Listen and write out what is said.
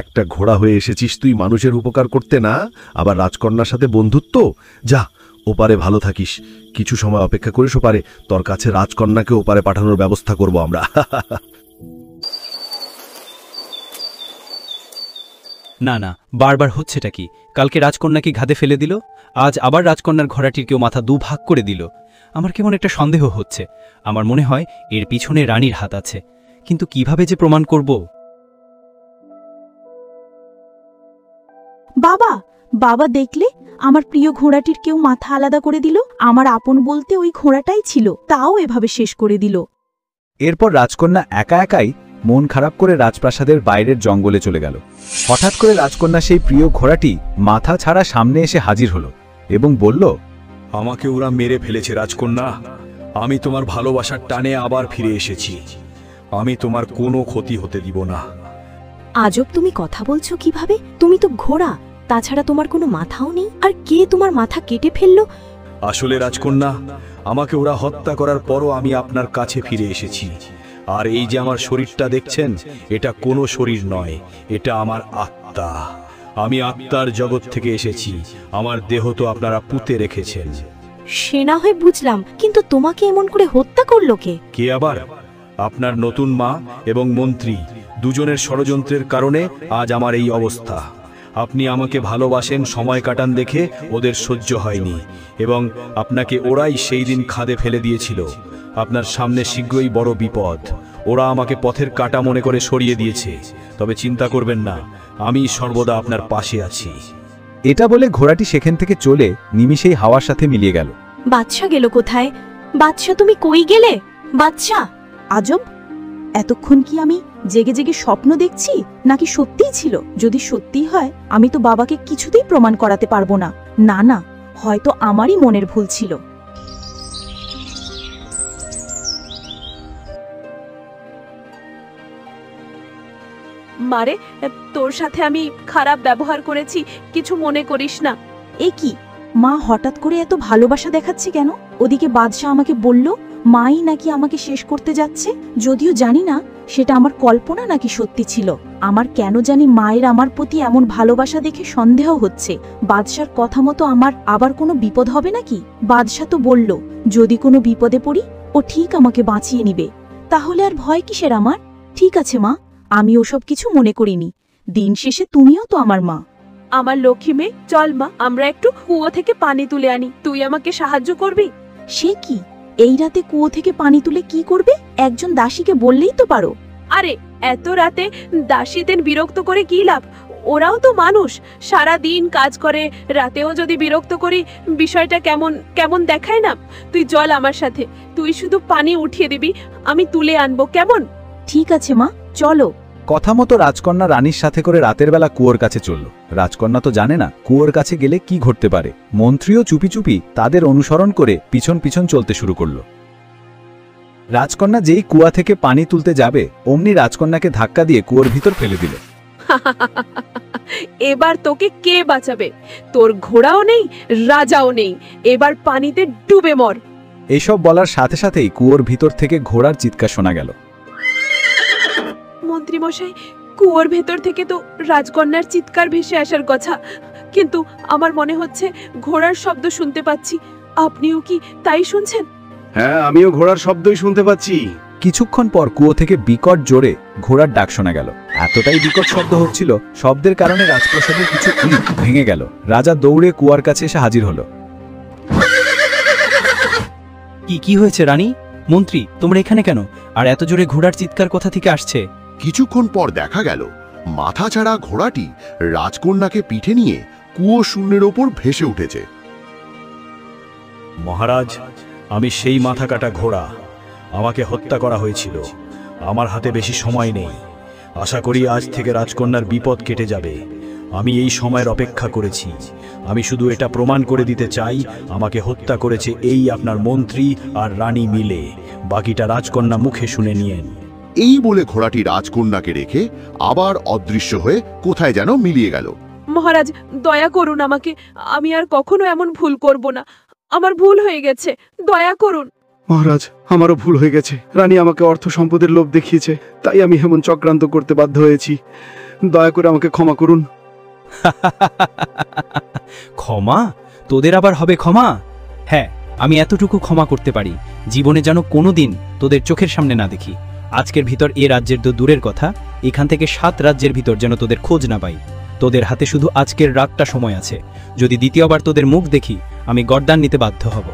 একটা ঘোড়া হয়ে এসেছিস তুই মানুষের উপকার করতে, না আবার রাজকন্যার সাথে বন্ধুত্ব। যা, ওপারে ভালো থাকিস, কিছু সময় অপেক্ষা করিস, ওপারে তোর কাছে রাজকন্যাকে ওপারে পাঠানোর ব্যবস্থা করব আমরা। না না, বারবার হচ্ছেটা কি? কালকে রাজকন্যাকে ঘাদে ফেলে দিল, আজ আবার রাজকন্যার ঘোড়াটির কেউ মাথা দুভাগ করে দিল। আমার কেমন একটা সন্দেহ হচ্ছে। আমার মনে হয় এর পিছনে রানীর হাত আছে, কিন্তু কিভাবে যে প্রমাণ করব? বাবা, বাবা দেখলে আমার প্রিয় ঘোড়াটির কেউ মাথা আলাদা করে দিল। আমার আপন বলতে ওই ঘোড়াটাই ছিল, তাও এভাবে শেষ করে দিল। এরপর রাজকন্যা একা একাই মন খারাপ করে রাজপ্রাসাদের বাইরের জঙ্গলে চলে গেল। হঠাৎ করে রাজকন্যা সেই প্রিয় ঘোড়াটি মাথা ছাড়া সামনে এসে হাজির হলো এবং বলল, আমাকে ওরা মেরে ফেলেছে রাজকন্যা, আমি তোমার ভালোবাসার টানে আবার ফিরে এসেছি, আমি তোমার কোনো ক্ষতি হতে দিব না। আজব, তুমি কথা বলছো কিভাবে? তুমি তো ঘোড়া, তাছাড়া তোমার কোনো মাথাও নেই। আর কে তোমার মাথা কেটে ফেললো? আসলে রাজকন্যা, আমাকে ওরা হত্যা করার পরও আমি আপনার কাছে ফিরে এসেছি। আর এই যে আমার শরীরটা দেখছেন, এটা কোনো শরীর নয়, এটা আমার আত্মা। আমি আত্মার জগৎ থেকে এসেছি, আমার দেহ তো আপনারা পুঁতে রেখেছেন। সে না হয় বুঝলাম, কিন্তু তোমাকে এমন করে হত্যা করলো কে? কে আবার? আপনার নতুন মা এবং মন্ত্রী, দুজনের ষড়যন্ত্রের কারণে আজ আমার এই অবস্থা। আপনি আমাকে ভালোবাসেন, সময় কাটান দেখে ওদের সহ্য হয়নি, এবং আপনাকে ওরাই সেই দিন খাদে ফেলে দিয়েছিল। আপনার সামনে শীঘ্রই বড় বিপদ। ওরা আমাকে পথের কাঁটা মনে করে সরিয়ে দিয়েছে, তবে চিন্তা করবেন না, আমি সর্বদা আপনার পাশে আছি। এটা বলে ঘোড়াটি সেখান থেকে চলে নিমিষেই হাওয়ার সাথে মিলিয়ে গেল। বাদশা গেল কোথায়? বাদশা, তুমি কই গেলে? বাদশা! আজব, এতক্ষণ কি আমি জেগে জেগে স্বপ্ন দেখছি, নাকি সত্যিই ছিল? যদি সত্যিই হয়, আমি তো বাবাকে কিছুতেই প্রমাণ করাতে পারবো না। না না, হয়তো আমারই মনের ভুল ছিল। মারে, তোর সাথে আমি খারাপ ব্যবহার করেছি, কিছু মনে করিস না। এ কি মা, হঠাৎ করে এত ভালোবাসা দেখাচ্ছে কেন? ওদিকে বাদশা আমাকে বলল মাই নাকি আমাকে শেষ করতে যাচ্ছে। যদিও জানি না সেটা আমার কল্পনা নাকি সত্যি ছিল। আমার কেন জানি মায়ের আমার প্রতি এমন ভালোবাসা দেখে সন্দেহ হচ্ছে। বাদশার কথা মতো আমার আবার কোনো বিপদ হবে নাকি? বাদশা তো বলল যদি কোনো বিপদে পড়ি ও ঠিক আমাকে বাঁচিয়ে নিবে, তাহলে আর ভয় কিসের আমার? ঠিক আছে মা, আমি ওসব কিছু মনে করিনি। দিন শেষে তুমিও তো আমার মা। আমার লক্ষ্মী মেয়ে, চল মা, আমরা একটু কুয়ো থেকে পানি তুলে আনি। তুই আমাকে সাহায্য করবি? সে কি, এই রাতে কুয়ো থেকে পানি তুলে কি করবে? একজন দাসীকে বললেই তো পারো। আরে এত রাতে দাসীদের বিরক্ত করে কি লাভ? ওরাও তো মানুষ, সারা দিন কাজ করে, রাতেও যদি বিরক্ত করি বিষয়টা কেমন কেমন দেখায় না? তুই চল আমার সাথে, তুই শুধু পানি উঠিয়ে দিবি, আমি তুলে আনবো, কেমন? ঠিক আছে মা, চলো। কথা মতো রাজকন্যা রানীর সাথে করে রাতের বেলা কুয়োর কাছে চলল। রাজকন্যা তো জানে না কুয়োর কাছে গেলে কি ঘটতে পারে। মন্ত্রীও চুপি চুপি তাদের অনুসরণ করে পিছন পিছন চলতে শুরু করল। রাজকন্যা যেই কুয়া থেকে পানি তুলতে যাবে, অমনি রাজকন্যাকে ধাক্কা দিয়ে কুয়োর ভিতর ফেলে দিল। এবার তোকে কে বাঁচাবে? তোর ঘোড়াও নেই, রাজাও নেই, এবার পানিতে ডুবে মর। এইসব বলার সাথে সাথেই কুয়োর ভিতর থেকে ঘোড়ার চিৎকার শোনা গেল। মন্ত্রী মশাই, কুয়োর ভেতর থেকে তো রাজকন্যার চিৎকার ভেসে আসার কথা, কিন্তু আমার মনে হচ্ছে ঘোড়ার শব্দ শুনতে পাচ্ছি। আপনিও কি তাই শুনছেন? হ্যাঁ, আমিও ঘোড়ার শব্দই শুনতে পাচ্ছি। কিছুক্ষণ পর কুয়ো থেকে বিকট জোরে ঘোড়ার ডাক শোনা গেল। এতটাই বিকট শব্দ হচ্ছিল, শব্দের কারণে রাজপ্রাসাদের কিছু ইট ভেঙে গেল। রাজা দৌড়ে কুয়ার কাছে এসে হাজির হলো। কি হয়েছে রানী? মন্ত্রী, তোমরা এখানে কেন? আর এত জোরে ঘোড়ার চিৎকার কোথা থেকে আসছে? কিছুক্ষণ পর দেখা গেল মাথা ছাড়া ঘোড়াটি রাজকন্যাকে পিঠে নিয়ে কুয়ো শূন্যের ওপর ভেসে উঠেছে। মহারাজ, আমি সেই মাথা কাটা ঘোড়া। আমাকে হত্যা করা হয়েছিল, আমার হাতে বেশি সময় নেই। আশা করি আজ থেকে রাজকন্যার বিপদ কেটে যাবে। আমি এই সময়ের অপেক্ষা করেছি। আমি শুধু এটা প্রমাণ করে দিতে চাই আমাকে হত্যা করেছে এই আপনার মন্ত্রী আর রানী মিলে। বাকিটা রাজকন্যা মুখে শুনে নিয়েন। এই বলে ঘোড়াটি রাজকন্যাকে রেখে আবার অদৃশ্য হয়ে কোথায় যেন মিলিয়ে গেল। মহারাজ, দয়া করুন আমাকে, আমি আর কখনো এমন ভুল করব না। আমার ভুল হয়ে গেছে, দয়া করুন। মহারাজ, আমারও ভুল হয়ে গেছে। রানী আমাকে অর্থ সম্পদের লোভ দেখিয়েছে, তাই আমি এমন চক্রান্ত করতে বাধ্য হয়েছি। দয়া করে আমাকে ক্ষমা করুন। ক্ষমা? তোদের আবার হবে ক্ষমা? হ্যাঁ, আমি এতটুকু ক্ষমা করতে পারি, জীবনে যেন কোনোদিন তোদের চোখের সামনে না দেখি। আজকের ভিতর এ রাজ্যের তো দূরের কথা, এখান থেকে 7 রাজ্যের ভিতর যেন তোদের খোঁজ না পাই। তোদের হাতে শুধু আজকের রাতটা সময় আছে। যদি দ্বিতীয়বার তোদের মুখ দেখি, আমি গর্দান নিতে বাধ্য হব।